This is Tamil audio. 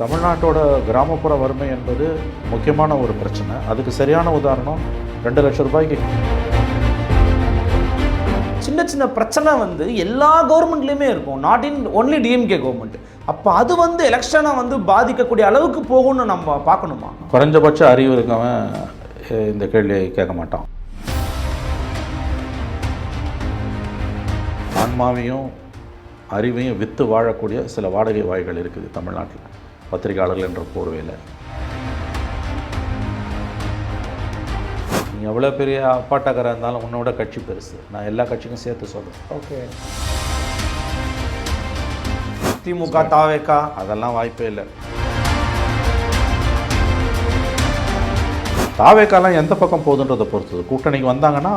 தமிழ்நாட்டோட கிராமப்புற வறுமை என்பது முக்கியமான ஒரு பிரச்சனை. அதுக்கு சரியான உதாரணம் 2 லட்சம் ரூபாய்க்கு சின்ன சின்ன பிரச்சனை எல்லா கவர்மெண்ட்லேயுமே இருக்கும், not in only DMK government. அப்போ அது எலெக்ஷனை பாதிக்கக்கூடிய அளவுக்கு போகும்னு நம்ம பார்க்கணுமா? குறைஞ்சபட்ச அறிவு இருக்கவன் இந்த கேள்வியை கேட்க மாட்டான். ஆன்மாவையும் அறிவையும் விற்று வாழக்கூடிய சில வாடகை வாய்கள் இருக்குது தமிழ்நாட்டில், பத்திரிகையாளர்கள் என்ற போர்வையில். நீ எவ்வளோ பெரிய அப்பாட்டக்காராக இருந்தாலும் உன்னோட கட்சி பெருசு. நான் எல்லா கட்சிக்கும் சேர்த்து சொல்கிறேன். ஓகே, திமுக தாவேக்கா அதெல்லாம் வாய்ப்பே இல்லை. தாவேக்காலாம் எந்த பக்கம் போகுதுன்றதை பொறுத்தது. கூட்டணிக்கு வந்தாங்கன்னா